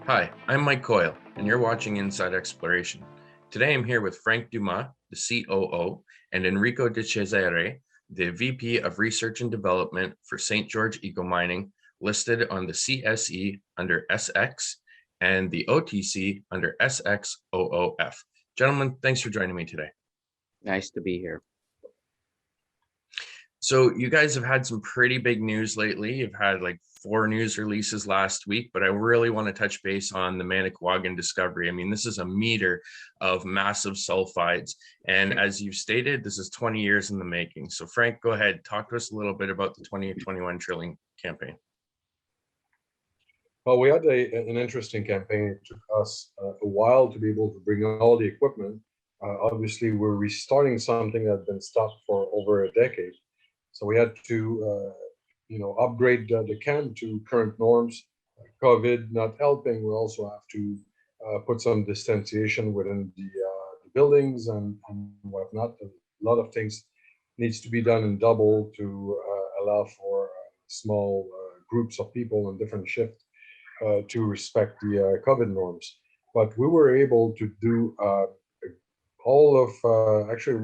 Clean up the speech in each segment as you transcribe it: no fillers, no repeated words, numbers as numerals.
Hi, I'm Mike Coyle, and you're watching Inside Exploration. Today I'm here with Frank Dumas, the COO, and Enrico de Cesare, the VP of Research and Development for St. George Eco Mining, listed on the CSE under SX and the OTC under SXOOF. Gentlemen, thanks for joining me today. Nice to be here. So you guys have had some pretty big news lately. You've had like 4 news releases last week, but I really want to touch base on the Manicouagan discovery. I mean, this is a meter of massive sulfides. And as you've stated, this is 20 years in the making. So Frank, go ahead, talk to us a little bit about the 2021 drilling campaign. Well, we had an interesting campaign. It took us a while to be able to bring all the equipment. Obviously, we're restarting something that had been stopped for over a decade. So we had to, upgrade the camp to current norms. COVID not helping, we also have to put some distanciation within the buildings and whatnot. A lot of things needs to be done in double to allow for small groups of people in different shifts to respect the COVID norms. But we were able to do all of, actually,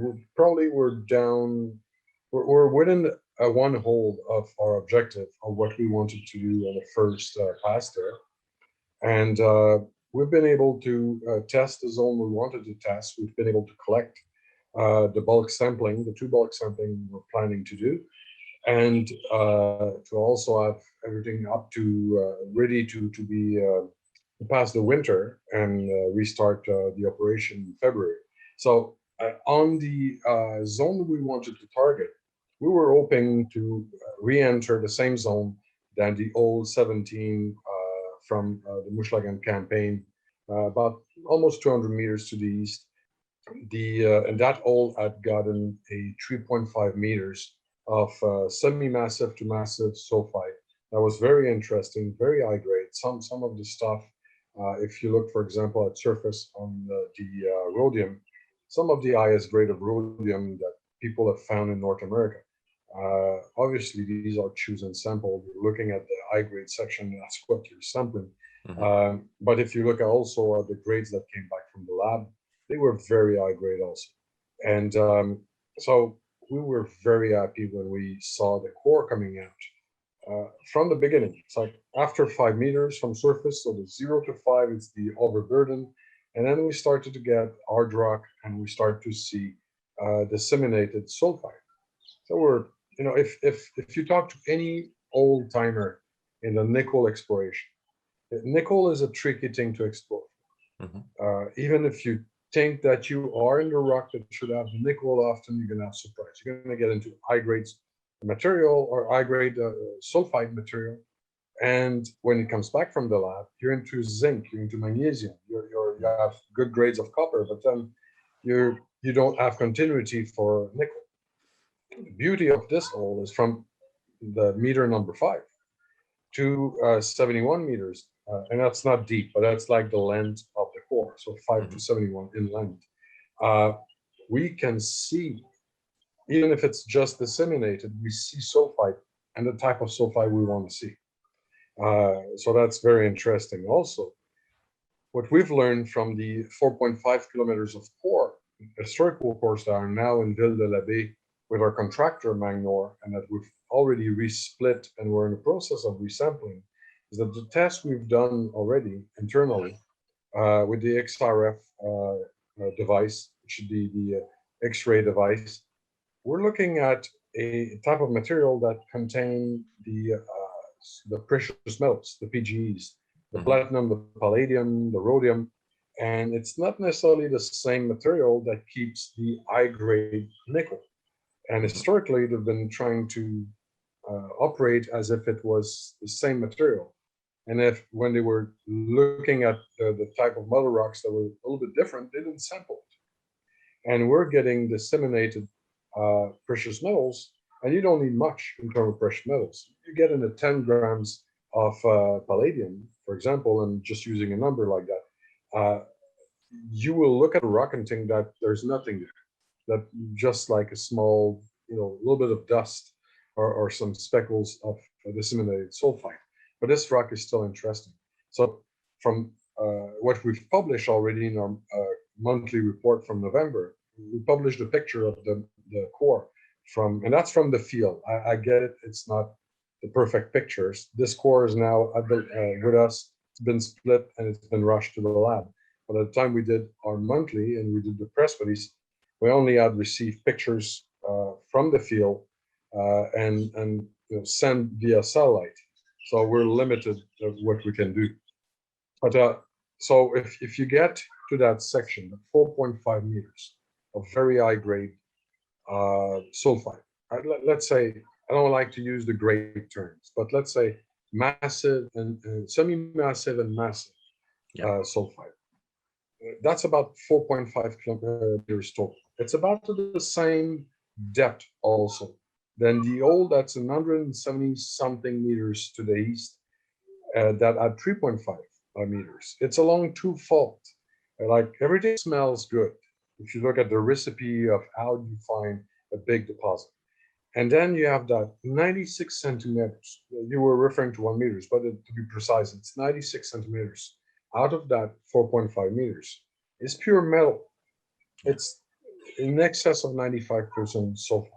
we're within one hole of our objective of what we wanted to do on the first pass there. And we've been able to test the zone we wanted to test. We've been able to collect the bulk sampling, the 2 bulk sampling we're planning to do, and to also have everything up to ready to be pass the winter and restart the operation in February. So on the zone we wanted to target, we were hoping to re-enter the same zone than the old 17 from the Manicouagan campaign, about almost 200 meters to the east. And that hole had gotten a 3.5 meters of semi-massive to massive sulfide. That was very interesting, very high grade. Some of the stuff, if you look, for example, at surface on the rhodium, some of the highest grade of rhodium that people have found in North America. Obviously, these are chosen sample. You're looking at the high grade section, that's what you're sampling. Mm-hmm. But if you look at also at the grades that came back from the lab, they were very high grade also. And so we were very happy when we saw the core coming out from the beginning. It's like after 5 meters from surface, so the 0 to 5 is the overburden. And then we started to get hard rock and we start to see disseminated sulfide. So we're, if you talk to any old timer in the nickel exploration, nickel is a tricky thing to explore. Mm-hmm. Even if you think that you are in the rock that should have the nickel, often you're going to have surprise. You're going to get into high grade material or high grade sulfide material. And when it comes back from the lab, you're into zinc, you're into magnesium, you have good grades of copper, but then you don't have continuity for nickel. The beauty of this hole is from the meter number 5 to 71 meters, and that's not deep, but that's like the length of the core, so 5 to 71 in length. We can see, even if it's just disseminated, we see sulfide and the type of sulfide we want to see. So that's very interesting. Also, what we've learned from the 4.5 kilometers of core, historical cores that are now in Ville de l'Abbé with our contractor Magnor, and that we've already resplit and we're in the process of resampling, is that the tests we've done already internally with the XRF device, which should be the X-ray device, we're looking at a type of material that contain the precious metals, the PGEs, the platinum, the palladium, the rhodium, and it's not necessarily the same material that keeps the high-grade nickel. And historically, they've been trying to operate as if it was the same material. And when they were looking at the type of metal rocks that were a little bit different, they didn't sample it. And we're getting disseminated precious metals, and you don't need much in terms of precious metals. You get into 10 grams of palladium, for example, and just using a number like that, you will look at a rock and think that there's nothing there. That just like a small, a little bit of dust or some speckles of disseminated sulfide. But this rock is still interesting. So from what we've published already in our monthly report from November, we published a picture of the core and that's from the field. I get it. It's not the perfect pictures. This core is now with us. It's been split and it's been rushed to the lab. But at the time we did our monthly and we did the press release, we only had received pictures from the field and sent via satellite. So we're limited of what we can do. But so if you get to that section, 4.5 meters of very high grade sulfide, let's say, I don't like to use the grade terms, but let's say massive and semi-massive and massive sulfide. That's about 4.5 kilometers total. It's about the same depth also. Then the old, that's 170 something meters to the east, that at 3.5 meters. It's along two faults. Like everything smells good if you look at the recipe of how you find a big deposit. And then you have that 96 centimeters. You were referring to 1 meters, but to be precise, it's 96 centimeters. Out of that 4.5 meters is pure metal. It's in excess of 95% sulfide.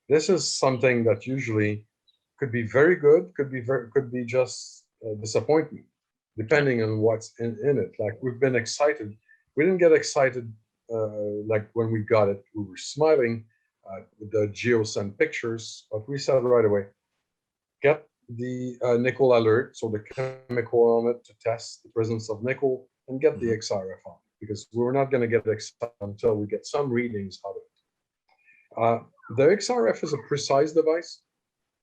This is something that usually could be very good, could be just disappointment, depending on what's in it. Like we've been excited. We didn't get excited like when we got it. We were smiling. The geo sent pictures, but we said right away, get the nickel alert, so the chemical on it to test the presence of nickel, and get the XRF on, because we're not going to get excited until we get some readings out of it. The XRF is a precise device.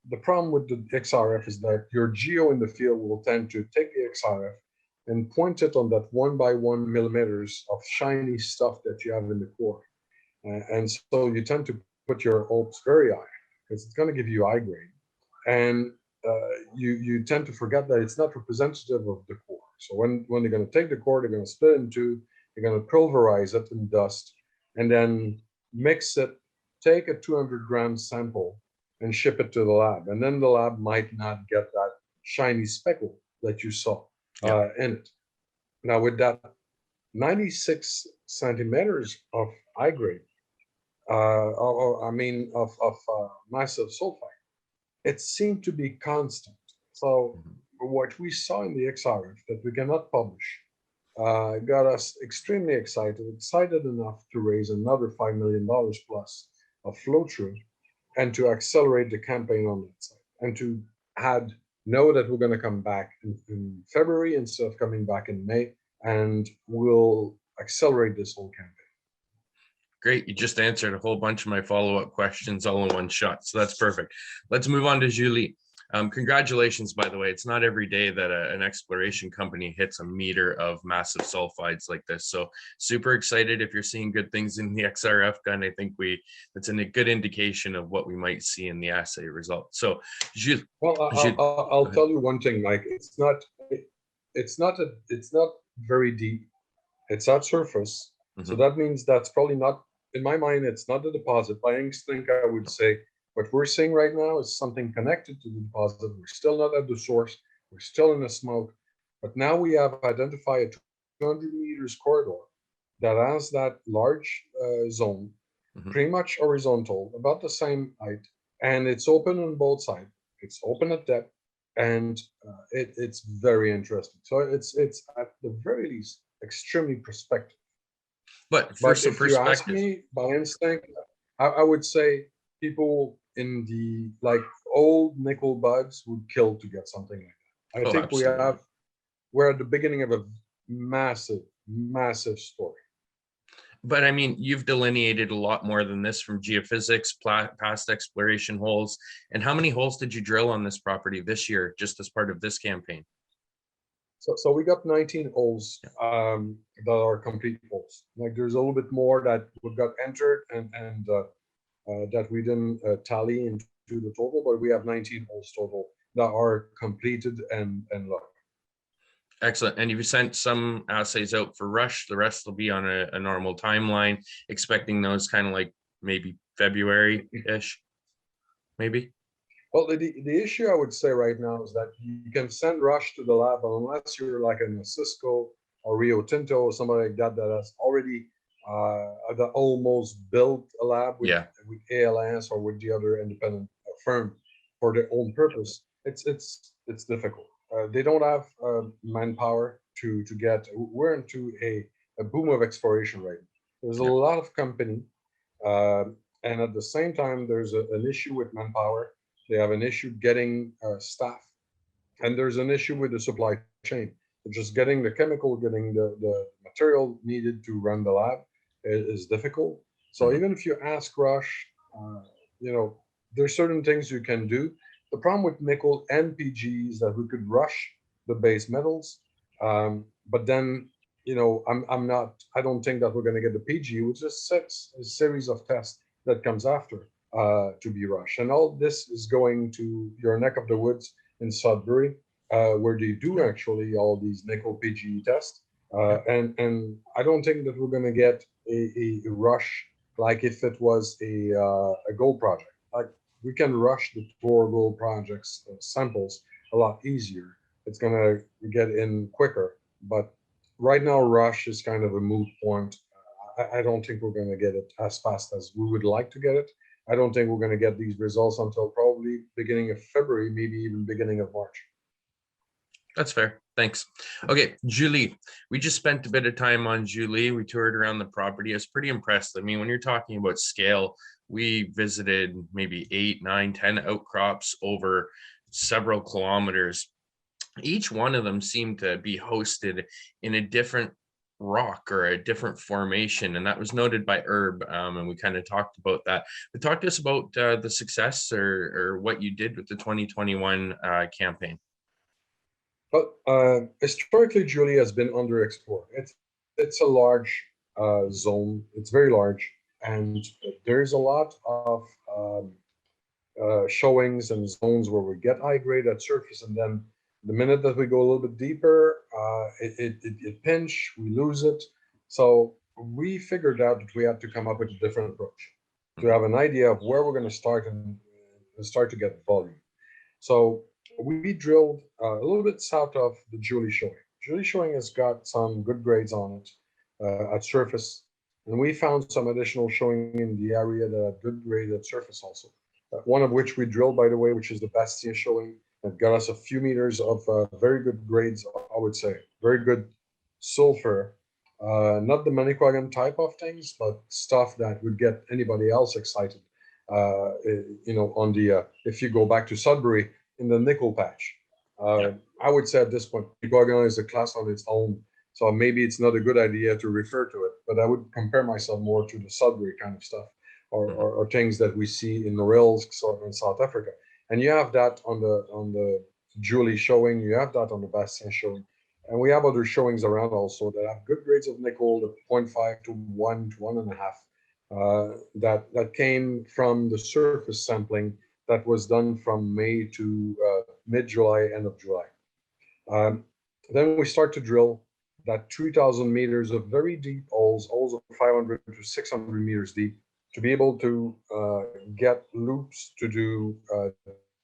The problem with the XRF is that your geo in the field will tend to take the XRF and point it on that 1 by 1 millimeters of shiny stuff that you have in the core. And so you tend to put your hopes very high because it's going to give you high grade. And you tend to forget that it's not representative of the core. So when they're going to take the core, they're going to split it in two, they're going to pulverize it in dust, and then mix it, take a 200-gram sample and ship it to the lab. And then the lab might not get that shiny speckle that you saw in it. Now with that 96 centimeters of high grade, of massive sulfide, it seemed to be constant. So what we saw in the XRF that we cannot publish got us extremely excited enough to raise another $5 million plus of flow through and to accelerate the campaign on that side and to know that we're going to come back in February instead of coming back in May, and we'll accelerate this whole campaign. Great. You just answered a whole bunch of my follow-up questions all in one shot. So that's perfect. Let's move on to Julie. Congratulations, by the way. It's not every day that an exploration company hits a meter of massive sulfides like this. So super excited if you're seeing good things in the XRF gun. I think that's a good indication of what we might see in the assay result. So Julie. Well, I'll tell you one thing, Mike. It's not very deep. It's at surface. So that means that's probably not, in my mind, it's not the deposit. By instinct, I would say what we're seeing right now is something connected to the deposit. We're still not at the source. We're still in the smoke. But now we have identified a 200 meters corridor that has that large zone, pretty much horizontal, about the same height. And it's open on both sides. It's open at depth. And it's very interesting. So it's at the very least extremely prospective. But for some if you ask me by instinct, I would say people in the old nickel bugs would kill to get something like that. I think absolutely. We're at the beginning of a massive story. But I mean, you've delineated a lot more than this from geophysics, past exploration holes. And how many holes did you drill on this property this year, just as part of this campaign? So we got 19 holes that are complete holes. Like there's a little bit more that we got entered and that we didn't tally into the total, but we have 19 holes total that are completed and logged. Excellent. And you've sent some assays out for Rush. The rest will be on a normal timeline, expecting those kind of like maybe February-ish, maybe? Well, the issue I would say right now is that you can send Rush to the lab, but unless you're like in a Cisco or Rio Tinto or somebody like that that has already that almost built a lab Yeah. with ALS or with the other independent firm for their own purpose, it's difficult. They don't have manpower to get. We're into a boom of exploration right now. There's a Yeah. lot of company, uh, and at the same time, there's an issue with manpower. They have an issue getting staff, and there's an issue with the supply chain. Just getting the chemical, getting the material needed to run the lab is difficult. So Mhm. even if you ask Rush, uh, you know, there's certain things you can do. The problem with nickel and PG is that we could rush the base metals, but then I'm not. I don't think that we're going to get the PG, which is a series of tests that comes after to be rushed, and all this is going to your neck of the woods in Sudbury, where they do actually all these nickel PGE tests. Yeah. And I don't think that we're going to get a rush like if it was a gold project. Like we can rush the Tor gold projects samples a lot easier. It's going to get in quicker. But right now, rush is kind of a moot point. I don't think we're going to get it as fast as we would like to get it. I don't think we're going to get these results until probably beginning of February, maybe even beginning of March. That's fair. Thanks. Okay, Julie. We just spent a bit of time on Julie. We toured around the property. I was pretty impressed. I mean, when you're talking about scale, we visited maybe 8, 9, 10 outcrops over several kilometers. Each one of them seemed to be hosted in a different rock or a different formation, and that was noted by Herb, and we kind of talked about that. But talk to us about the success or what you did with the 2021 campaign. But historically, Julie has been underexplored. It's a large zone. It's very large, and there's a lot of showings and zones where we get high grade at surface, and then the minute that we go a little bit deeper, it pinch, we lose it. So we figured out that we had to come up with a different approach to have an idea of where we're going to start and start to get volume. So we drilled a little bit south of the Julie Showing. Julie Showing has got some good grades on it at surface, and we found some additional showing in the area that had good grade at surface also. One of which we drilled, by the way, which is the Bastien Showing, that got us a few meters of very good grades, I would say, very good sulfur. Not the Manicouagan type of things, but stuff that would get anybody else excited. On the if you go back to Sudbury in the nickel patch, Yeah. I would say at this point, Manicouagan is a class on its own. So maybe it's not a good idea to refer to it, but I would compare myself more to the Sudbury kind of stuff, Mhm. or things that we see in the rails in South Africa. And you have that on the Julie Showing, you have that on the Bastien Showing, and we have other showings around also that have good grades of nickel, the 0.5 to 1 to 1.5 that came from the surface sampling that was done from May to mid-July, end of July. Um, then we start to drill that 3,000 meters of very deep holes of 500 to 600 meters deep, to be able to get loops to do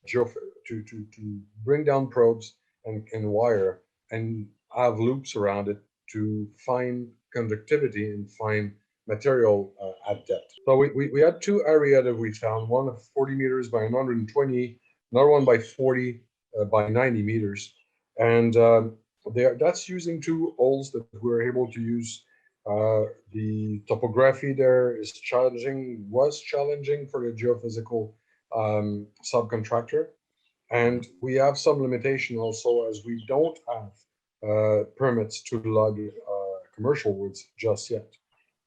to bring down probes and wire and have loops around it to find conductivity and find material at depth. So we had two areas that we found, one of 40 meters by 120, another one by 40 by 90 meters. And that's using two holes that we're able to use. The topography there is was challenging for the geophysical subcontractor. And we have some limitation also, as we don't have permits to log commercial woods just yet.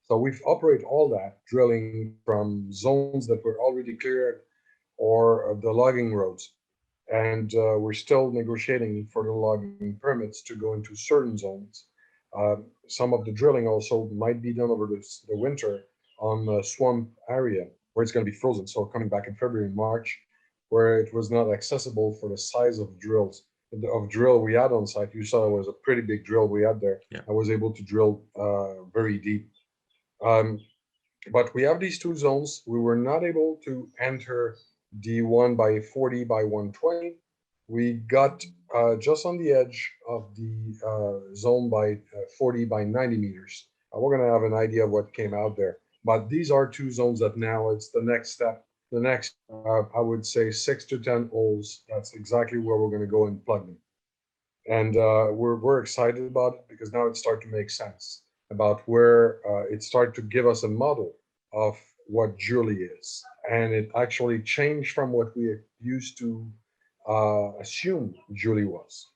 So we've operate all that drilling from zones that were already cleared or the logging roads. And we're still negotiating for the logging permits to go into certain zones. Some of the drilling also might be done over the winter on the swamp area where it's going to be frozen. So coming back in February and March, where it was not accessible for the size of drills of drill we had on site. You saw it was a pretty big drill we had there. Yeah. I was able to drill very deep. But we have these two zones. We were not able to enter the 1x40 by 120. We got just on the edge of the zone by 40 by 90 meters. We're going to have an idea of what came out there. But these are two zones that now it's the next step. The next, I would say, 6 to 10 holes. That's exactly where we're going to go and plug them. And we're excited about it because now it starts to make sense about where it started to give us a model of what Julie is. And it actually changed from what we used to assume Julie was.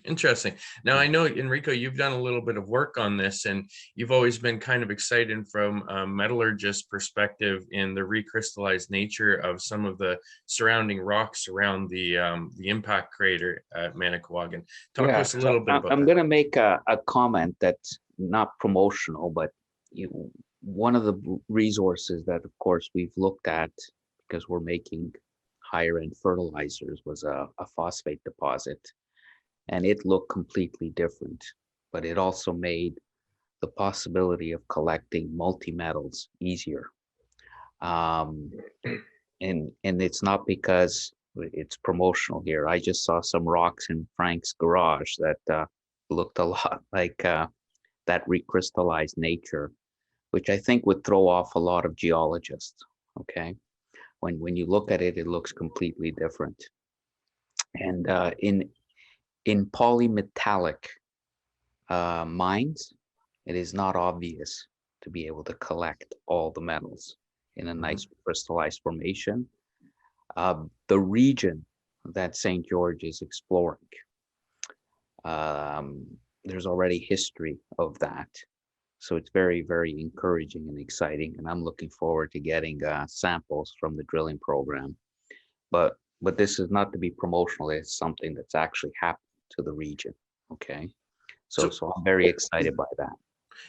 Interesting. Now, I know, Enrico, you've done a little bit of work on this, and you've always been kind of excited from a metallurgist perspective in the recrystallized nature of some of the surrounding rocks around the impact crater at Manicouagan. Talk to us a little bit about I'm that. going to make a comment that's not promotional, but one of the resources that, of course, we've looked at because we're making higher end fertilizers was a phosphate deposit. And it looked completely different, but it also made the possibility of collecting multi-metals easier. And it's not because it's promotional here. I just saw some rocks in Frank's garage that looked a lot like that recrystallized nature, which I think would throw off a lot of geologists, okay? When you look at it, it looks completely different. And in polymetallic mines, it is not obvious to be able to collect all the metals in a nice crystallized formation. The region that St. George is exploring, there's already history of that. So it's very, very encouraging and exciting. And I'm looking forward to getting samples from the drilling program. But this is not to be promotional. It's something that's actually happened to the region. Okay. So I'm very excited by that.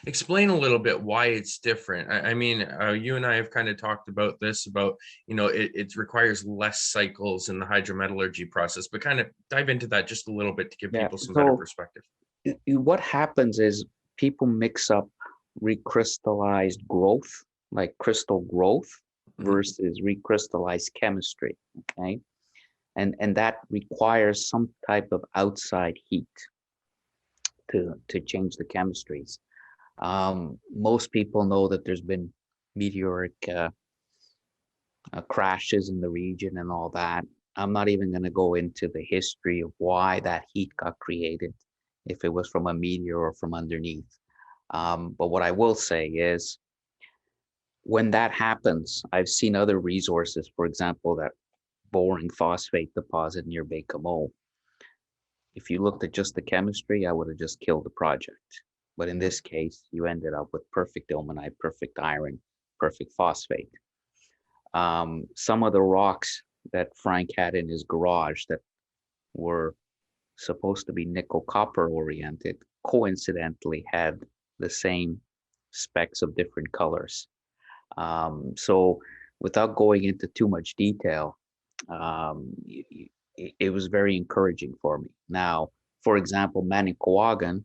Explain a little bit why it's different. I mean, you and I have kind of talked about this, about, it requires less cycles in the hydrometallurgy process, but kind of dive into that just a little bit to give people some better perspective. What happens is people mix up recrystallized growth, like crystal growth, versus recrystallized chemistry. Okay. And that requires some type of outside heat to change the chemistries. Most people know that there's been meteoric crashes in the region and all that. I'm not even going to go into the history of why that heat got created, if it was from a meteor or from underneath. But what I will say is, when that happens, I've seen other resources, for example, that boring phosphate deposit near Baie-Comeau. If you looked at just the chemistry, I would have just killed the project. But in this case, you ended up with perfect ilmenite, perfect iron, perfect phosphate. Some of the rocks that Frank had in his garage that were supposed to be nickel copper oriented, coincidentally had the same specks of different colors. So without going into too much detail, it was very encouraging for me. Now, for example, Manicouagan,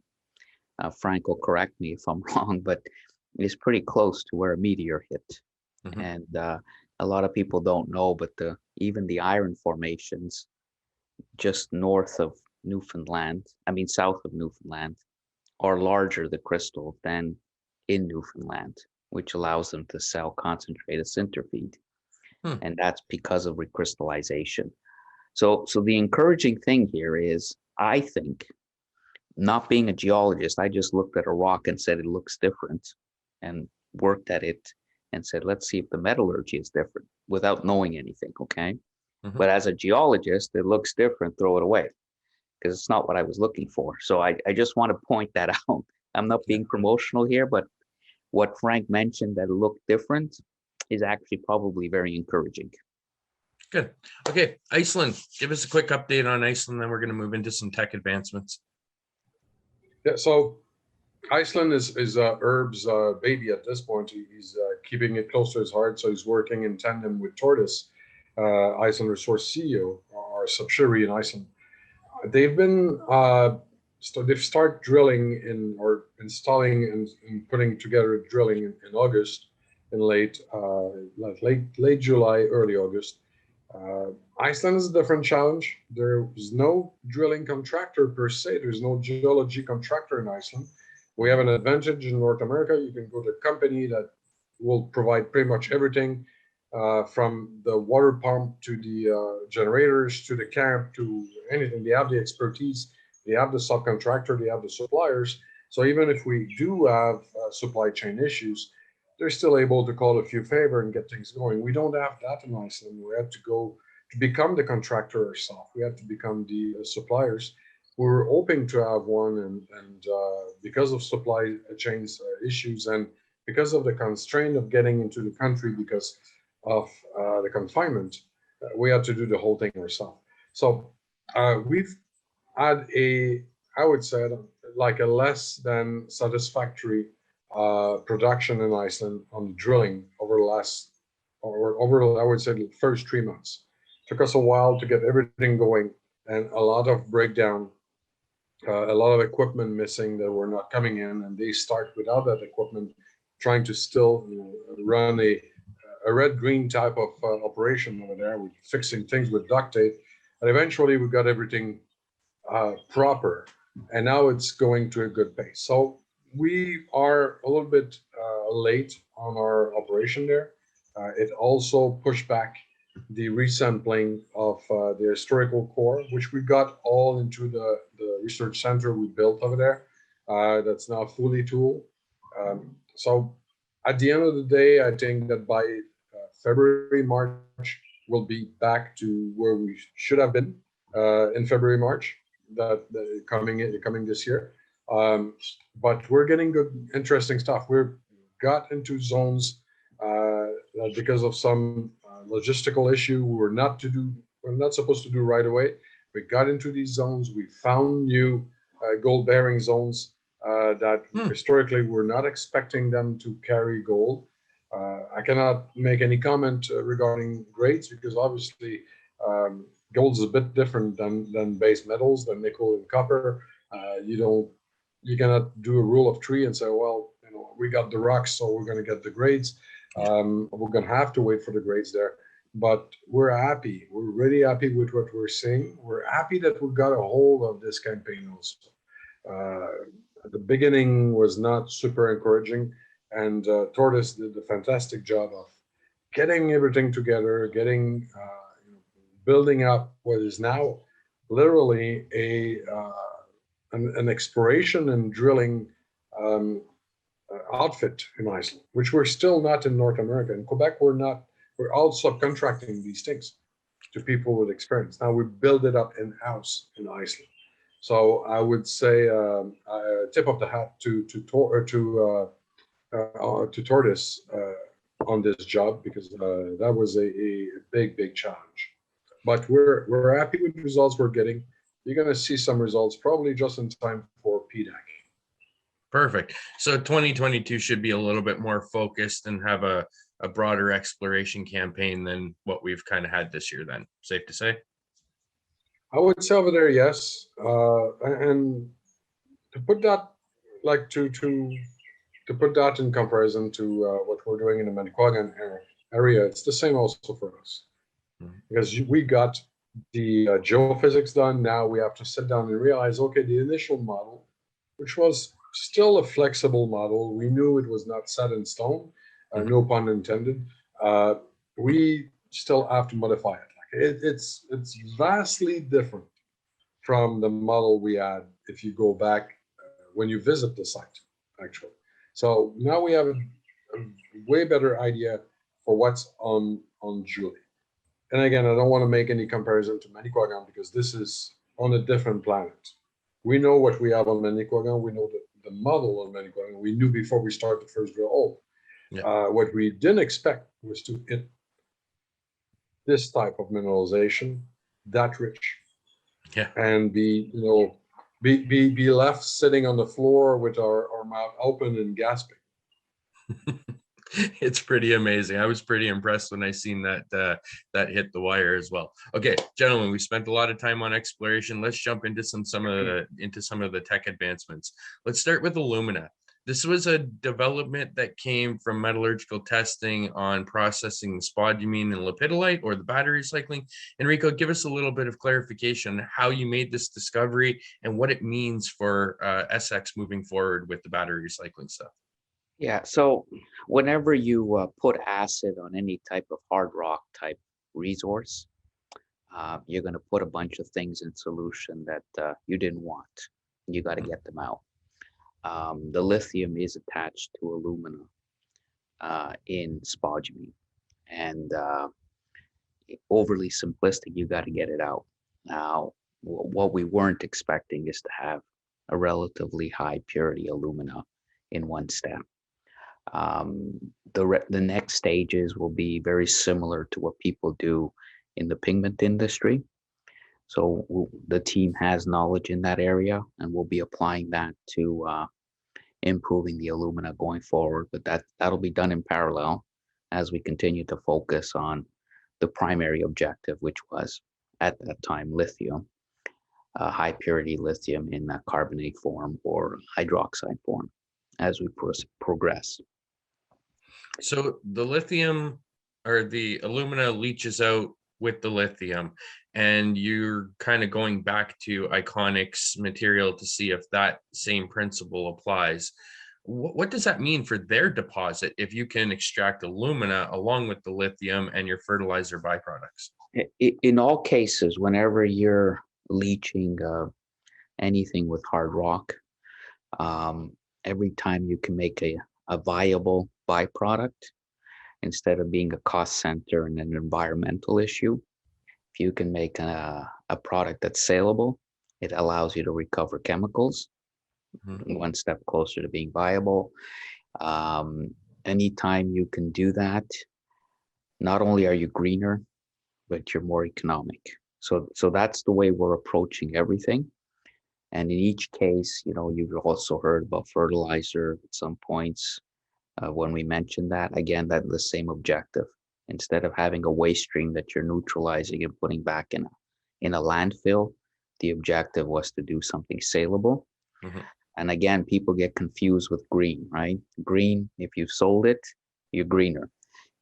Frank will correct me if I'm wrong, but it's pretty close to where a meteor hit. And a lot of people don't know, but even the iron formations just north of Newfoundland, south of Newfoundland, are larger, the crystal, than in Newfoundland, which allows them to sell concentrated sinter feed. And that's because of recrystallization. So the encouraging thing here is, I think, not being a geologist, I just looked at a rock and said it looks different and worked at it and said, let's see if the metallurgy is different without knowing anything, okay? But as a geologist, it looks different, throw it away, because it's not what I was looking for. So I just want to point that out. I'm not being promotional here, but what Frank mentioned that looked different is actually probably very encouraging. Good. Okay, Iceland. Give us a quick update on Iceland, then we're going to move into some tech advancements. Yeah, so Iceland is Herb's baby at this point. He's keeping it close to his heart, so he's working in tandem with Tortoise, Iceland Resource CEO, our subsidiary in Iceland. They've been they've started drilling or installing and putting together drilling in August, in late July, early August. Iceland is a different challenge. There's no drilling contractor per se. There's no geology contractor in Iceland. We have an advantage in North America. You can go to a company that will provide pretty much everything, from the water pump to the generators to the camp to anything. They have the expertise. They have the subcontractor. They have the suppliers. So even if we do have supply chain issues, they're still able to call a few favor and get things going. We don't have that in Iceland. We have to go to become the contractor ourselves. We have to become the suppliers. We're hoping to have one, and because of supply chains issues and because of the constraint of getting into the country because of the confinement, we had to do the whole thing ourselves. So we've had I would say, like a less than satisfactory production in Iceland on drilling over the last, or over, I would say, the first 3 months. Took us a while to get everything going, and a lot of breakdown, a lot of equipment missing that were not coming in, and they start without that equipment, trying to still run a red-green type of operation over there, with fixing things with duct tape. And eventually we got everything proper, and now it's going to a good pace. So we are a little bit late on our operation there. It also pushed back the resampling of the historical core, which we got all into the research center we built over there. That's now fully tooled. So at the end of the day, I think that by February, March, we'll be back to where we should have been in February, March, that coming this year. But we're getting good, interesting stuff. We've got into zones because of some logistical issue we're not supposed to do right away. We got into these zones. We found new gold-bearing zones that historically we're not expecting them to carry gold. I cannot make any comment regarding grades, because obviously gold is a bit different than base metals, than nickel and copper. You cannot do a rule of three and say, well, we got the rocks, so we're going to get the grades. We're going to have to wait for the grades there. But we're happy. We're really happy with what we're seeing. We're happy that we got a hold of this campaign also. The beginning was not super encouraging, and Tortoise did a fantastic job of getting everything together, building up what is now literally an exploration and drilling outfit in Iceland, which we're still not in North America. In Quebec, we're all subcontracting these things to people with experience. Now we build it up in-house in Iceland. So I would say tip of the hat to Tortoise on this job, because that was a big challenge. But we're happy with the results we're getting. You're going to see some results probably just in time for PDAC. Perfect. So 2022 should be a little bit more focused and have a broader exploration campaign than what we've kind of had this year then. Safe to say? I would say over there, yes. And to put that, like to put that in comparison to what we're doing in the Manicouagan area, it's the same also for us. Because we got the geophysics done. Now we have to sit down and realize, okay, the initial model, which was still a flexible model, we knew it was not set in stone, no pun intended. We still have to modify it. It's vastly different from the model we had if you go back when you visit the site, actually. So now we have a way better idea for what's on Julie. And again, I don't want to make any comparison to Manicouagan, because this is on a different planet. We know what we have on Manicouagan. We know the model on Manicouagan. We knew before we started the first drill hole. Yeah. What we didn't expect was to hit this type of mineralization that rich, and be left sitting on the floor with our mouth open and gasping. It's pretty amazing. I was pretty impressed when I seen that hit the wire as well. Okay, gentlemen, we spent a lot of time on exploration. Let's jump into some of the tech advancements. Let's start with Alumina. This was a development that came from metallurgical testing on processing the spodumene and lepidolite, or the battery recycling. Enrico, give us a little bit of clarification on how you made this discovery and what it means for SX moving forward with the battery recycling stuff. Yeah, so whenever you put acid on any type of hard rock type resource, you're going to put a bunch of things in solution that you didn't want. You got to get them out. The lithium is attached to alumina in spodumene, and overly simplistic, you got to get it out. Now, what we weren't expecting is to have a relatively high purity alumina in one step. The next stages will be very similar to what people do in the pigment industry. So the team has knowledge in that area, and we'll be applying that to improving the alumina going forward. But that'll be done in parallel as we continue to focus on the primary objective, which was at that time lithium, high purity lithium in a carbonate form or hydroxide form as we progress. So the lithium or the alumina leaches out with the lithium, and you're kind of going back to Iconic's material to see if that same principle applies. What does that mean for their deposit if you can extract alumina along with the lithium and your fertilizer byproducts? In all cases, whenever you're leaching anything with hard rock, every time you can make a viable byproduct instead of being a cost center and an environmental issue. If you can make a product that's saleable, it allows you to recover chemicals, one step closer to being viable. Anytime you can do that, not only are you greener, but you're more economic. So that's the way we're approaching everything. And in each case, you've also heard about fertilizer at some points. When we mentioned that, again, that's the same objective. Instead of having a waste stream that you're neutralizing and putting back in a landfill, the objective was to do something saleable. And again, people get confused with green, right? Green, if you sold it, you're greener.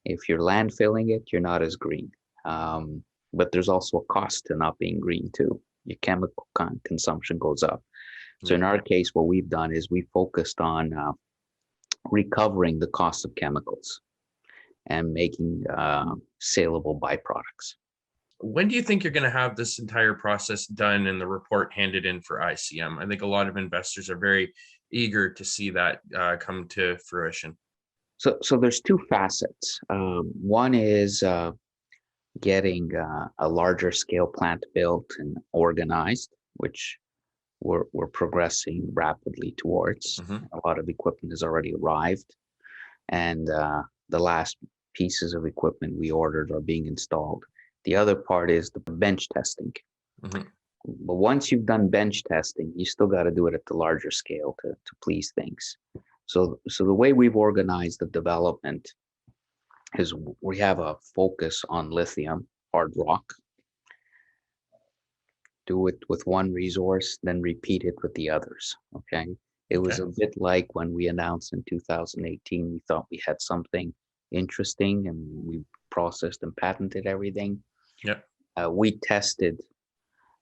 If you're landfilling it, you're not as green. But there's also a cost to not being green too. Your chemical consumption goes up. So in our case, what we've done is we focused on recovering the cost of chemicals and making saleable byproducts. When do you think you're going to have this entire process done and the report handed in for ICM? I think a lot of investors are very eager to see that come to fruition. So there's two facets. One is getting a larger scale plant built and organized, which we're progressing rapidly towards. A lot of equipment has already arrived, and the last pieces of equipment we ordered are being installed. The other part is the bench testing. But once you've done bench testing, you still got to do it at the larger scale to please things. So the way we've organized the development is we have a focus on lithium, hard rock, do it with one resource, then repeat it with the others, okay? It was a bit like when we announced in 2018, we thought we had something interesting and we processed and patented everything. We tested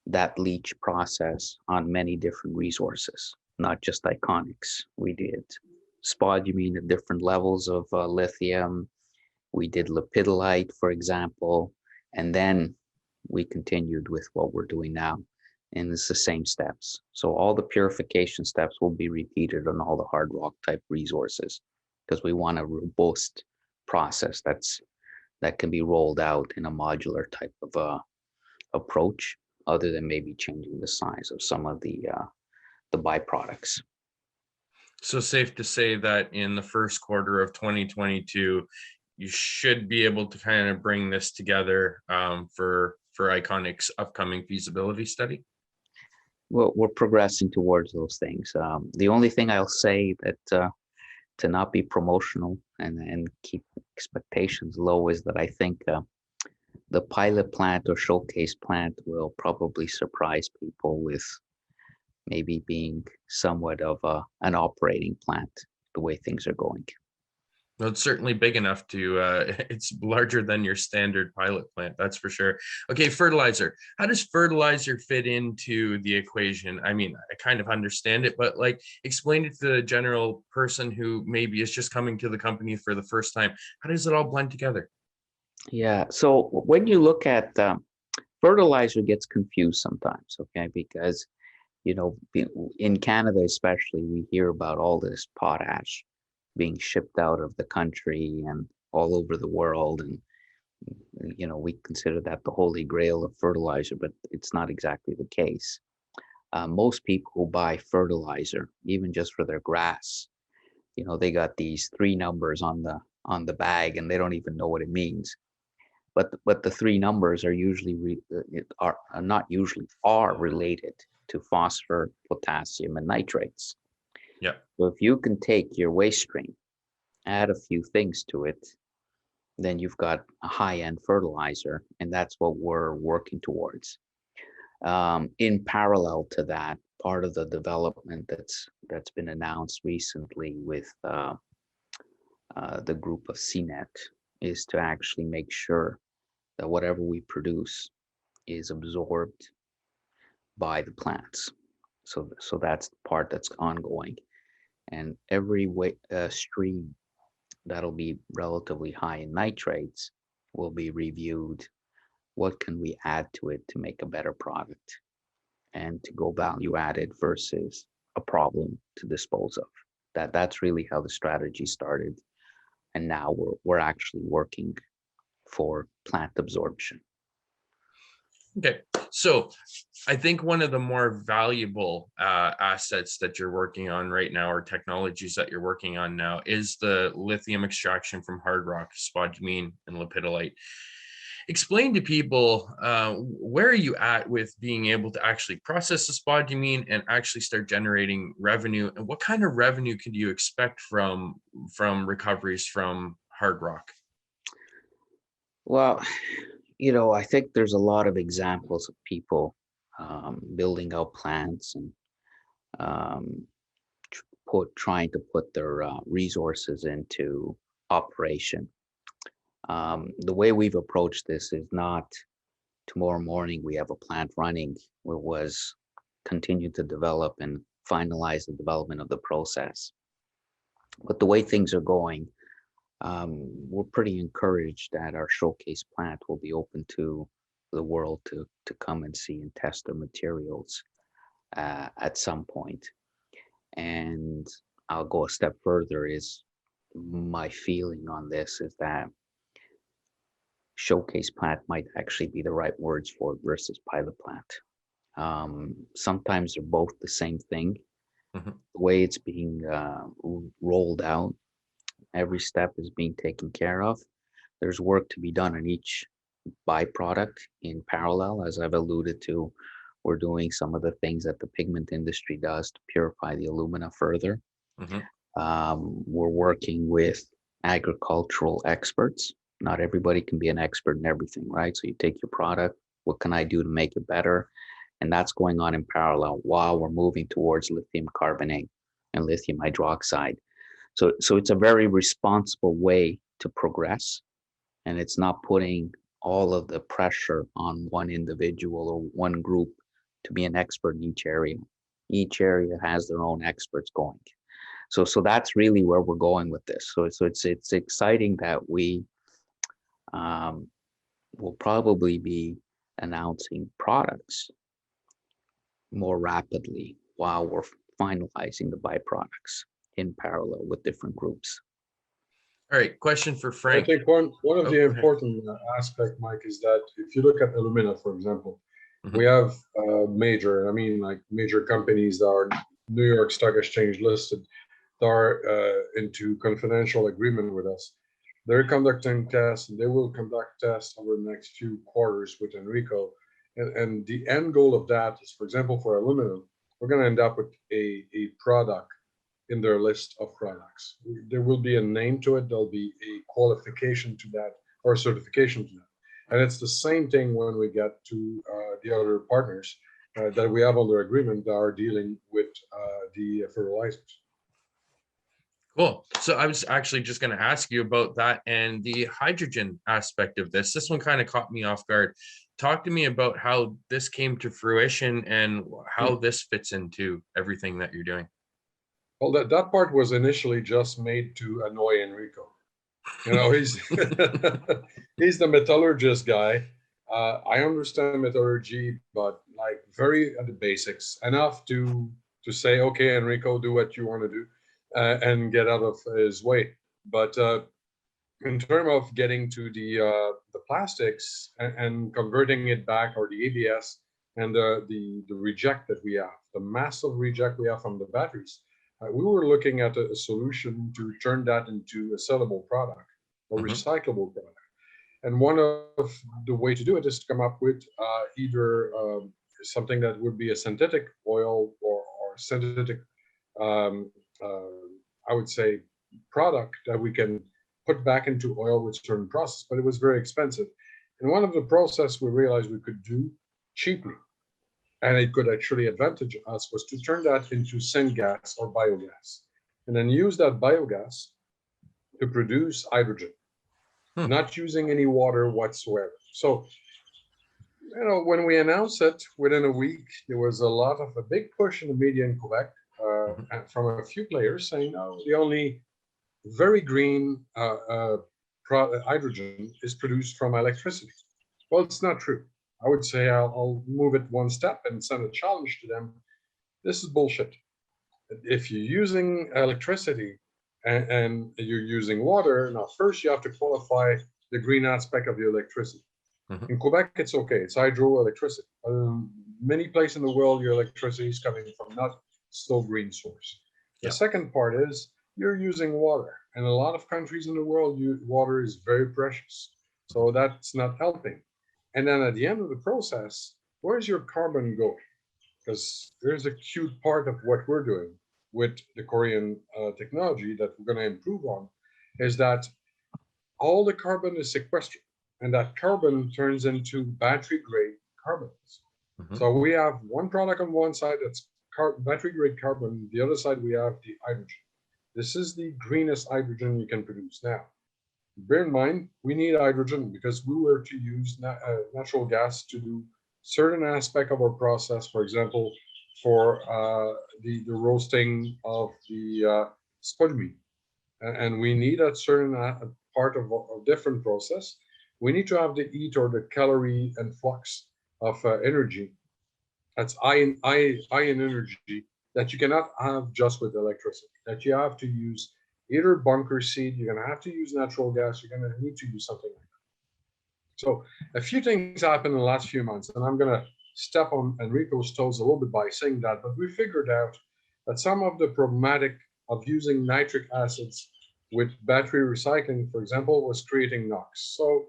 that leach process on many different resources, not just Iconics. We did spodumene at different levels of lithium. We did lepidolite, for example, and then we continued with what we're doing now. And it's the same steps. So all the purification steps will be repeated on all the hard rock type resources because we want a robust process that can be rolled out in a modular type of approach, other than maybe changing the size of some of the byproducts. So safe to say that in the first quarter of 2022, you should be able to kind of bring this together for Iconic's upcoming feasibility study? Well, we're progressing towards those things. The only thing I'll say that to not be promotional and keep expectations low is that I think the pilot plant or showcase plant will probably surprise people with maybe being somewhat of an operating plant. the way things are going. Well, it's certainly big enough to, it's larger than your standard pilot plant, that's for sure. Okay, fertilizer. How does fertilizer fit into the equation? I mean, I kind of understand it, but like explain it to the general person who maybe is just coming to the company for the first time. How does it all blend together? Yeah, so when you look at fertilizer gets confused sometimes, okay, because in Canada especially, we hear about all this potash being shipped out of the country and all over the world, and we consider that the holy grail of fertilizer, but it's not exactly the case. Most people who buy fertilizer, even just for their grass, they got these 3 numbers on the bag, and they don't even know what it means. But the 3 numbers are usually are related to phosphor, potassium, and nitrates. Yeah. So if you can take your waste stream, add a few things to it, then you've got a high-end fertilizer, and that's what we're working towards. In parallel to that, part of the development that's been announced recently with the group of CNET is to actually make sure that whatever we produce is absorbed by the plants. So that's the part that's ongoing, and every stream that'll be relatively high in nitrates will be reviewed. What can we add to it to make a better product and to go value added versus a problem to dispose of? That's really how the strategy started, and now we're actually working for plant absorption. Okay, so I think one of the more valuable assets that you're working on right now, or technologies that you're working on now, is the lithium extraction from hard rock, spodumene, and lepidolite. Explain to people, where are you at with being able to actually process the spodumene and actually start generating revenue, and what kind of revenue can you expect from recoveries from hard rock? Well, I think there's a lot of examples of people building out plants and um, trying to put their resources into operation. The way we've approached this is not tomorrow morning we have a plant running. It was continue to develop and finalize the development of the process. But the way things are going, we're pretty encouraged that our showcase plant will be open to the world to come and see and test their materials at some point. And I'll go a step further, is my feeling on this is that showcase plant might actually be the right words for it versus pilot plant. Sometimes they're both the same thing. Mm-hmm. The way it's being rolled out, every step is being taken care of. There's work to be done on each byproduct in parallel. As I've alluded to, we're doing some of the things that the pigment industry does to purify the alumina further. Mm-hmm. We're working with agricultural experts. Not everybody can be an expert in everything, right? So you take your product, what can I do to make it better? And that's going on in parallel while we're moving towards lithium carbonate and lithium hydroxide. So it's a very responsible way to progress, and it's not putting all of the pressure on one individual or one group to be an expert in each area. Each area has their own experts going. So that's really where we're going with this. So it's exciting that we will probably be announcing products more rapidly while we're finalizing the byproducts in parallel with different groups. All right, question for Frank. I think one of the important aspect, Mike, is that if you look at Alumina, for example, mm-hmm. we have major companies that are New York Stock Exchange listed that are into confidential agreement with us. They're conducting tests, and they will conduct tests over the next few quarters with Enrico. And the end goal of that is, for example, for aluminum, we're going to end up with a product in their list of products. There will be a name to it. There'll be a qualification to that or a certification to that. And it's the same thing when we get to the other partners that we have under agreement that are dealing with the fertilizers. Cool. So I was actually just going to ask you about that and the hydrogen aspect of this. This one kind of caught me off guard. Talk to me about how this came to fruition and how this fits into everything that you're doing. Well, that part was initially just made to annoy Enrico. You know, he's he's the metallurgist guy. I understand metallurgy, but like very at the basics, enough to say, okay, Enrico, do what you want to do, and get out of his way. But in terms of getting to the plastics and converting it back, or the ABS and the reject that we have, the massive reject we have from the batteries, we were looking at a solution to turn that into a sellable product, a recyclable product. And one of the way to do it is to come up with either something that would be a synthetic oil or synthetic, I would say, product that we can put back into oil with certain process, but it was very expensive. And one of the process we realized we could do cheaply, and it could actually advantage us, was to turn that into syngas or biogas, and then use that biogas to produce hydrogen, not using any water whatsoever. So, you know, when we announced it, within a week, there was a big push in the media in Quebec from a few players saying, no, the only very green hydrogen is produced from electricity. Well, it's not true. I would say I'll move it one step and send a challenge to them. This is bullshit. If you're using electricity and you're using water, now first you have to qualify the green aspect of your electricity. In Quebec, it's okay. It's hydroelectricity. Many places in the world, your electricity is coming from not so green source. The second part is you're using water. And a lot of countries in the world, water is very precious. So that's not helping. And then at the end of the process, where's your carbon going? Because there's a cute part of what we're doing with the Korean technology that we're going to improve on, is that all the carbon is sequestered, and that carbon turns into battery grade carbons. So we have one product on one side that's battery grade carbon, the other side we have the hydrogen. This is the greenest hydrogen you can produce now. Bear in mind, we need hydrogen because we were to use natural gas to do certain aspect of our process. For example, for the roasting of the spud meat, and we need a certain part of a different process. We need to have the heat or the calorie and flux of energy. That's high in energy that you cannot have just with electricity. That you have to use either bunker seed, you're going to have to use natural gas, you're going to need to use something like that. So a few things happened in the last few months, and I'm going to step on Enrico's toes a little bit by saying that, but we figured out that some of the problematic of using nitric acids with battery recycling, for example, was creating NOx. So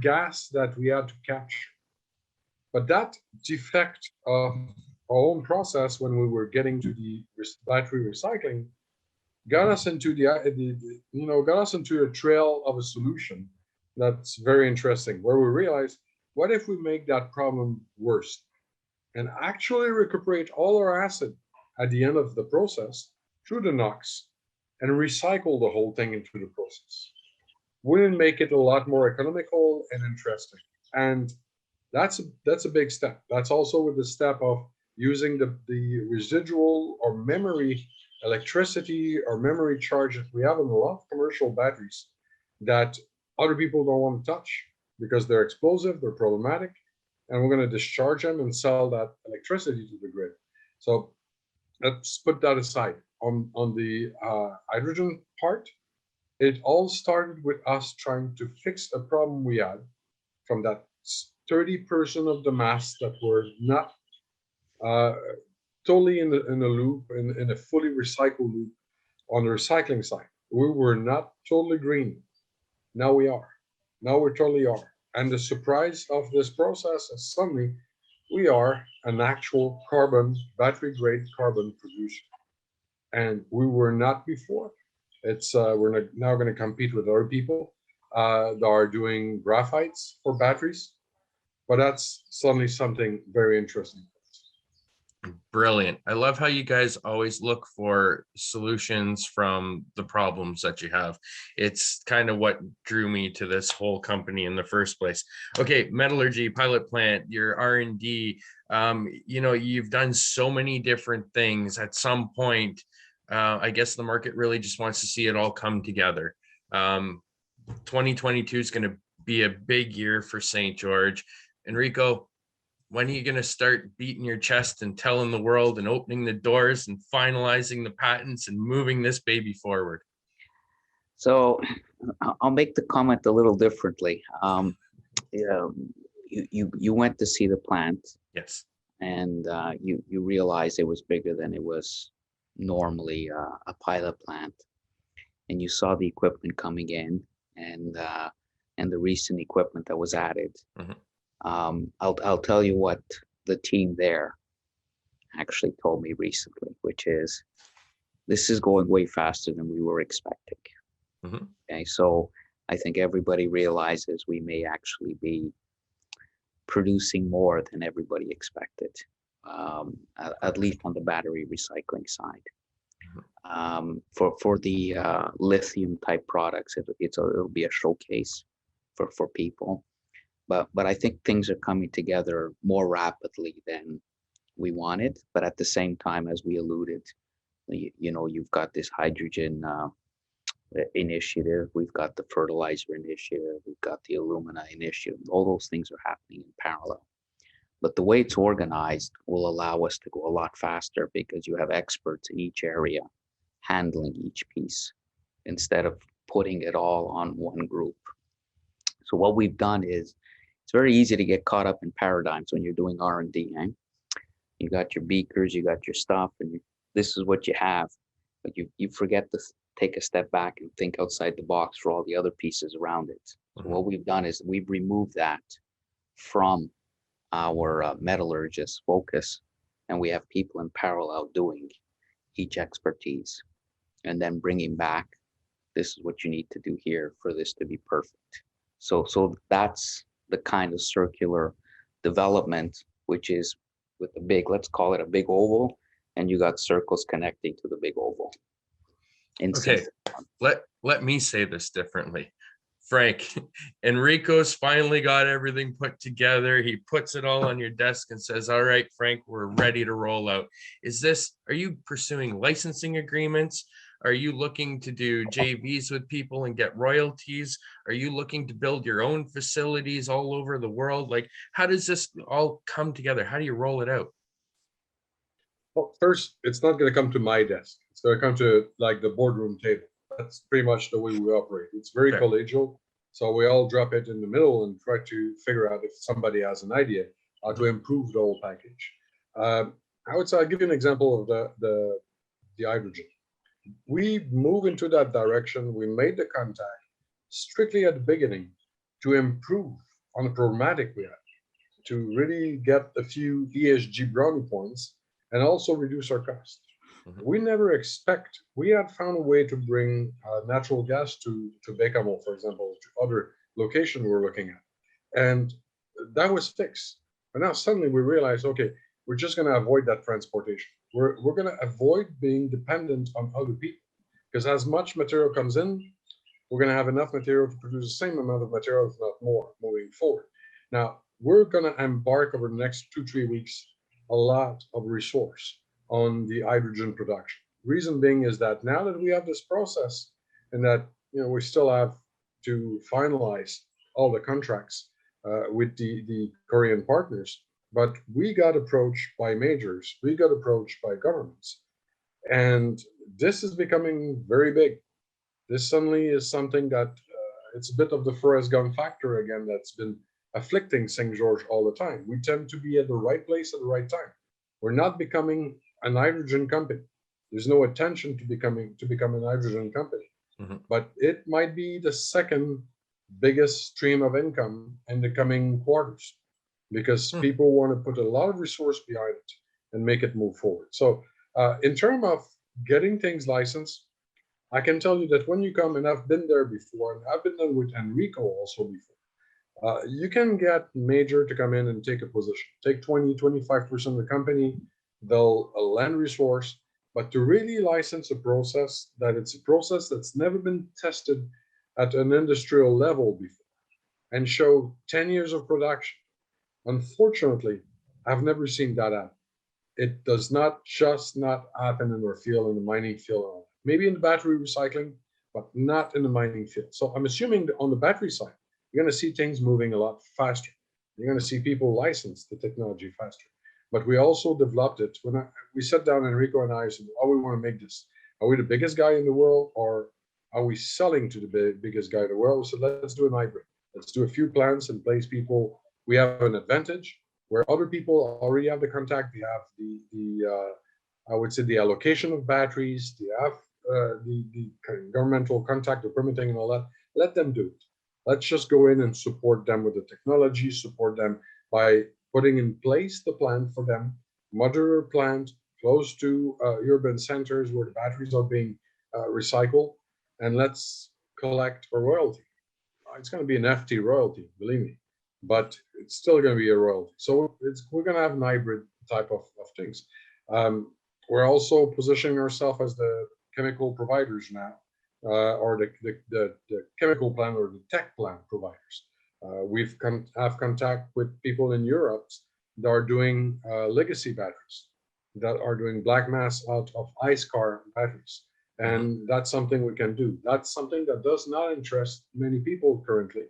gas that we had to capture. But that defect of our own process when we were getting to the battery recycling got us into got us into a trail of a solution that's very interesting, where we realized, what if we make that problem worse and actually recuperate all our acid at the end of the process through the NOx and recycle the whole thing into the process? Wouldn't make it a lot more economical and interesting? And that's a big step. That's also with the step of using the residual or memory electricity or memory charge that we have in a lot of commercial batteries that other people don't want to touch because they're explosive, they're problematic, and we're going to discharge them and sell that electricity to the grid. So let's put that aside. On the hydrogen part, it all started with us trying to fix a problem we had from that 30% of the mass that were not totally in the loop, in a fully recycled loop on the recycling side. We were not totally green. Now we are. Now we totally are. And the surprise of this process is suddenly we are an actual battery grade carbon producer. And we were not before. It's we're now going to compete with other people that are doing graphites for batteries. But that's suddenly something very interesting. Brilliant. I love how you guys always look for solutions from the problems that you have. It's kind of what drew me to this whole company in the first place. Okay, metallurgy, pilot plant, your R&D, you've done so many different things. At some point, I guess the market really just wants to see it all come together. 2022 is going to be a big year for St. George. Enrico, when are you going to start beating your chest and telling the world and opening the doors and finalizing the patents and moving this baby forward? So I'll make the comment a little differently. You went to see the plant. Yes. And you realized it was bigger than it was normally a pilot plant. And you saw the equipment coming in and the recent equipment that was added. Mm-hmm. I'll tell you what the team there actually told me recently, which is this is going way faster than we were expecting. Mm-hmm. Okay, so I think everybody realizes we may actually be producing more than everybody expected, at least on the battery recycling side. Mm-hmm. For the lithium type products, it'll be a showcase for people. But I think things are coming together more rapidly than we wanted. But at the same time, as we alluded, you've got this hydrogen initiative, we've got the fertilizer initiative, we've got the Alumina initiative. All those things are happening in parallel. But the way it's organized will allow us to go a lot faster because you have experts in each area handling each piece instead of putting it all on one group. So what we've done is, it's very easy to get caught up in paradigms when you're doing R&D. Eh? You got your beakers, you got your stuff, and this is what you have. But you forget to take a step back and think outside the box for all the other pieces around it. So what we've done is we've removed that from our metallurgist focus, and we have people in parallel doing each expertise, and then bringing back, this is what you need to do here for this to be perfect. So that's the kind of circular development, which is with the big, let's call it a big oval, and you got circles connecting to the big oval. Okay, let me say this differently. Frank, Enrico's finally got everything put together. He puts it all on your desk and says, all right, Frank, we're ready to roll out. Are you pursuing licensing agreements? Are you looking to do JVs with people and get royalties? Are you looking to build your own facilities all over the world? Like, how does this all come together? How do you roll it out? Well, first, it's not going to come to my desk. It's going to come to like the boardroom table. That's pretty much the way we operate. It's very collegial. So we all drop it in the middle and try to figure out if somebody has an idea how to improve the whole package. I would say, I'll give you an example of the hydrogen. We move into that direction. We made the contact strictly at the beginning to improve on the programmatic we had, to really get a few ESG brownie points and also reduce our cost. Mm-hmm. We had found a way to bring natural gas to Bécamo, for example, to other locations we're looking at. And that was fixed. But now suddenly we realize, okay, we're just going to avoid that transportation. We're going to avoid being dependent on other people, because as much material comes in, we're going to have enough material to produce the same amount of material, if not more, moving forward. Now, we're going to embark over the next 2-3 weeks a lot of resource on the hydrogen production. Reason being is that now that we have this process and that we still have to finalize all the contracts with the Korean partners, but we got approached by majors, we got approached by governments, and this is becoming very big. This suddenly is something that it's a bit of the Forrest Gump factor again that's been afflicting St. George all the time. We tend to be at the right place at the right time. We're not becoming a hydrogen company. There's no attention to become a hydrogen company. Mm-hmm. But it might be the second biggest stream of income in the coming quarters, because people want to put a lot of resource behind it and make it move forward. So in terms of getting things licensed, I can tell you that when you come, and I've been there before, and I've been there with Enrico also before, you can get major to come in and take a position, take 20, 25% of the company, they'll a land resource, but to really license a process that it's a process that's never been tested at an industrial level before and show 10 years of production. Unfortunately, I've never seen that happen. It does not happen in our field, in the mining field. Maybe in the battery recycling, but not in the mining field. So I'm assuming that on the battery side, you're going to see things moving a lot faster. You're going to see people license the technology faster. But we also developed it when we sat down, Enrico and I said, "Oh, we want to make this. Are we the biggest guy in the world, or are we selling to the biggest guy in the world?" So let's do an hybrid. Let's do a few plants and place people. We have an advantage where other people already have the contact. They have the I would say the allocation of batteries. They have the governmental contact, the permitting, and all that. Let them do it. Let's just go in and support them with the technology. Support them by putting in place the plant for them, modular plant close to urban centers where the batteries are being recycled, and let's collect a royalty. It's going to be an FT royalty, believe me, but it's still going to be a royalty. So we're going to have an hybrid type of things. We're also positioning ourselves as the chemical providers now, or the chemical plant or the tech plant providers. We've have contact with people in Europe that are doing legacy batteries, that are doing black mass out of ICE car batteries. And that's something we can do. That's something that does not interest many people currently,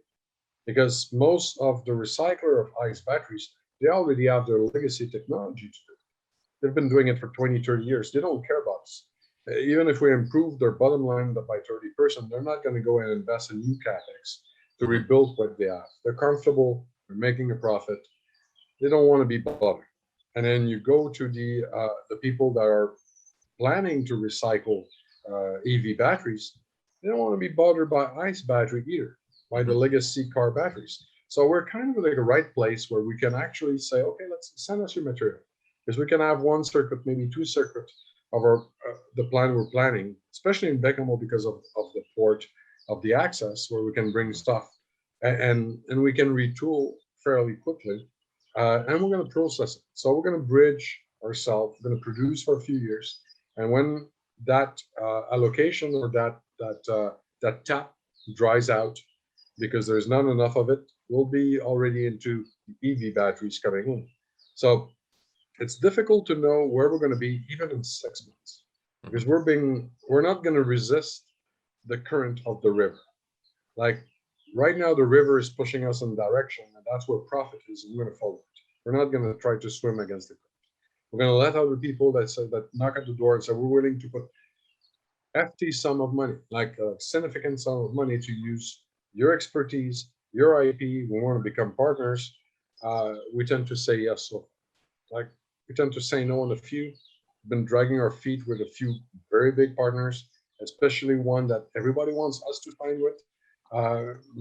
because most of the recycler of ICE batteries, they already have their legacy technology to do. They've been doing it for 20, 30 years. They don't care about us. Even if we improve their bottom line by 30%, they're not going to go and invest in new CapEx to rebuild what they have. They're comfortable, they're making a profit. They don't want to be bothered. And then you go to the people that are planning to recycle EV batteries. They don't want to be bothered by ICE battery either, by the legacy car batteries. So we're kind of like a right place where we can actually say, okay, let's send us your material, because we can have one circuit, maybe two circuits of our the plan we're planning, especially in Bécamo because of the port of the access where we can bring stuff and we can retool fairly quickly, and we're going to process it. So we're going to bridge ourselves. We're going to produce for a few years, and when that allocation or that tap dries out because there's not enough of it, we'll be already into EV batteries coming in. So it's difficult to know where we're going to be even in 6 months, because we're not going to resist the current of the river. Like right now, the river is pushing us in direction, and that's where profit is, and we're going to follow it. We're not going to try to swim against the current. We're going to let other people that knock at the door and say we're willing to put FT sum of money, like a significant sum of money, to use your expertise, your IP. We want to become partners. We tend to say yes. So, like, we tend to say no on a few. We've been dragging our feet with a few very big partners, especially one that everybody wants us to sign with.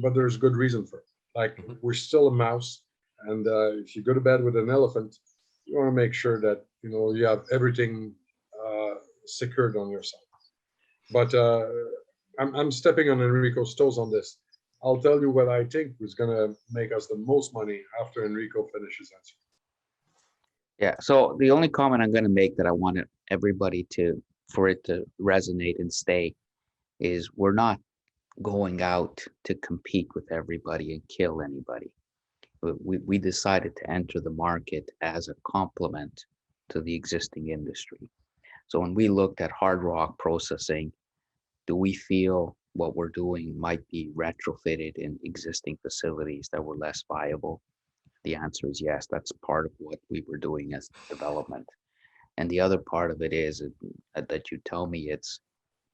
But there's good reason for it. Like, we're still a mouse, and if you go to bed with an elephant, you want to make sure that you have everything secured on your side. But I'm stepping on Enrico's toes on this. I'll tell you what I think is going to make us the most money after Enrico finishes answering. Yeah, so the only comment I'm going to make that I wanted everybody for it to resonate and stay is we're not going out to compete with everybody and kill anybody. We decided to enter the market as a complement to the existing industry. So when we looked at hard rock processing, do we feel what we're doing might be retrofitted in existing facilities that were less viable? The answer is yes. That's part of what we were doing as development. And the other part of it is that you tell me it's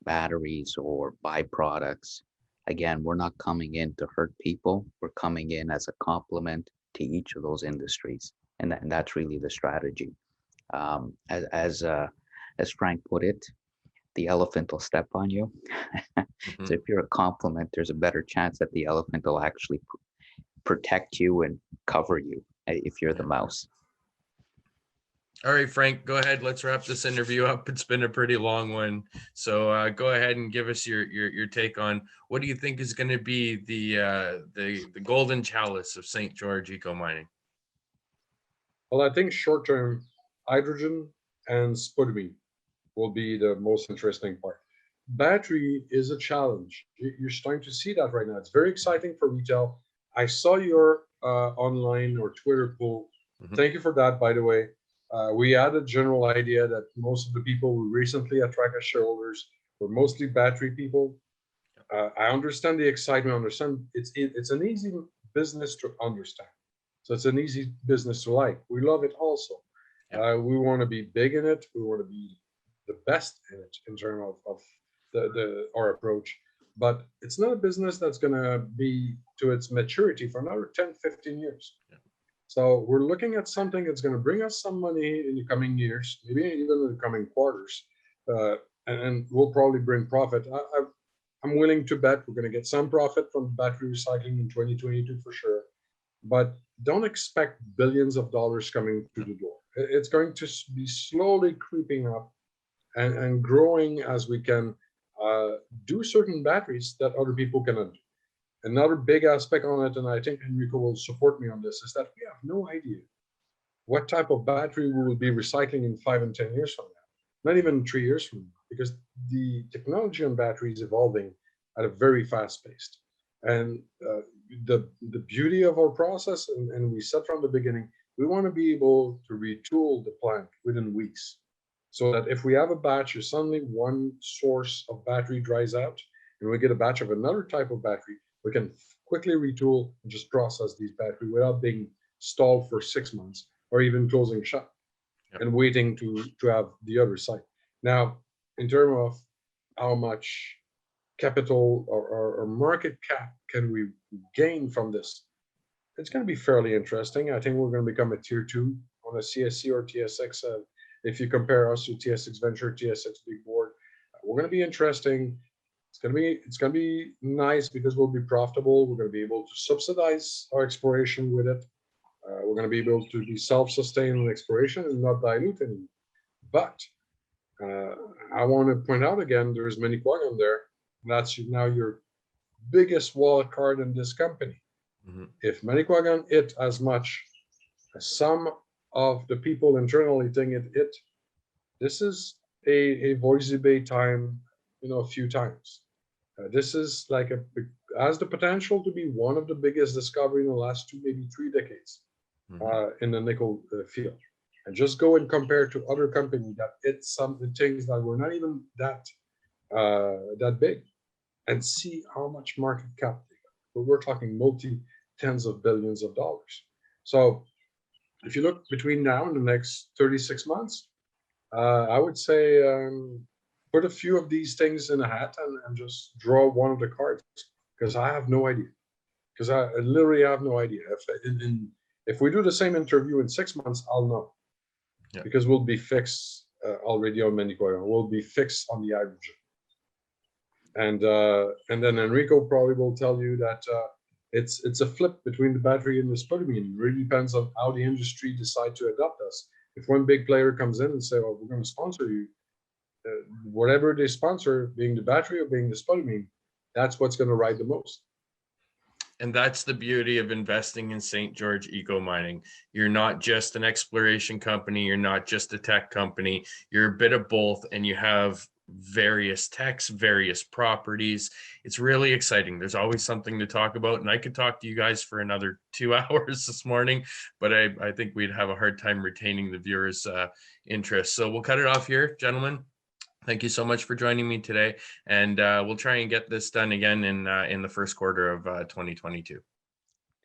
batteries or byproducts. Again, we're not coming in to hurt people. We're coming in as a complement to each of those industries. And that's really the strategy. As Frank put it, the elephant will step on you. So if you're a complement, there's a better chance that the elephant will actually protect you and cover you if you're the mouse. All right, Frank, go ahead. Let's wrap this interview up. It's been a pretty long one. So go ahead and give us your take on what do you think is going to be the golden chalice of St. George Eco Mining? Well, I think short-term hydrogen and spodumene will be the most interesting part. Battery is a challenge. You're starting to see that right now. It's very exciting for retail. I saw your online or Twitter poll. Thank you for that, by the way. We had a general idea that most of the people who recently attract as shareholders were mostly battery people. I understand the excitement. I understand it's an easy business to understand. So it's an easy business to like. We love it also. We want to be big in it. We want to be the best in it in terms of our approach. But it's not a business that's going to be to its maturity for another 10, 15 years. So we're looking at something that's going to bring us some money in the coming years, maybe even in the coming quarters, and we'll probably bring profit. I'm willing to bet we're going to get some profit from battery recycling in 2022 for sure, but don't expect billions of dollars coming through the door. It's going to be slowly creeping up and growing as we can do certain batteries that other people cannot do. Another big aspect on it, and I think Enrico will support me on this, is that we have no idea what type of battery we will be recycling in 5 and 10 years from now, not even 3 years from now, because the technology on battery is evolving at a very fast pace. And the beauty of our process, and we said from the beginning, we want to be able to retool the plant within weeks, so that if we have a batch, or suddenly one source of battery dries out, and we get a batch of another type of battery, we can quickly retool and just process these batteries without being stalled for 6 months or even closing shop and waiting to have the other site. Now, in terms of how much capital or market cap can we gain from this, it's going to be fairly interesting. I think we're going to become a tier 2 on a CSC or TSX. If you compare us to TSX Venture, TSX Big Board, we're going to be interesting. It's going to be nice because we'll be profitable. We're going to be able to subsidize our exploration with it. We're going to be able to be self-sustained in exploration and not dilute anymore. But I want to point out again, there's Manicouagan there. That's now your biggest wild card in this company. If Manicouagan hit as much as some of the people internally think it hit, this is a Voisey Bay time, a few times. This is like has the potential to be one of the biggest discoveries in the last 2, maybe 3 decades in the nickel field. And just go and compare to other companies that it's some things that were not even that big, and see how much market cap they got. But we're talking multi-tens of billions of dollars. So if you look between now and the next 36 months, I would say put a few of these things in a hat and just draw one of the cards, because I have no idea. Because I literally have no idea. If we do the same interview in 6 months, I'll know. Because we'll be fixed already on Manicouagan. We'll be fixed on the hydrogen. And then Enrico probably will tell you that it's a flip between the battery and the spodumene. It really depends on how the industry decide to adopt us. If one big player comes in and say, "Oh, we're going to sponsor you," whatever they sponsor, being the battery or being the spodumene, that's what's going to ride the most. And that's the beauty of investing in St. George Eco Mining. You're not just an exploration company. You're not just a tech company. You're a bit of both, and you have various techs, various properties. It's really exciting. There's always something to talk about, and I could talk to you guys for another 2 hours this morning, but I think we'd have a hard time retaining the viewers' interest. So we'll cut it off here, gentlemen. Thank you so much for joining me today, and we'll try and get this done again in the first quarter of 2022.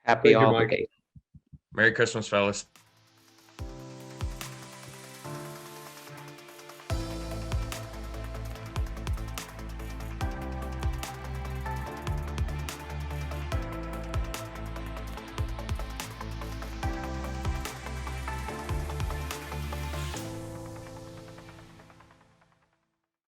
Happy holidays. Merry Christmas, fellas.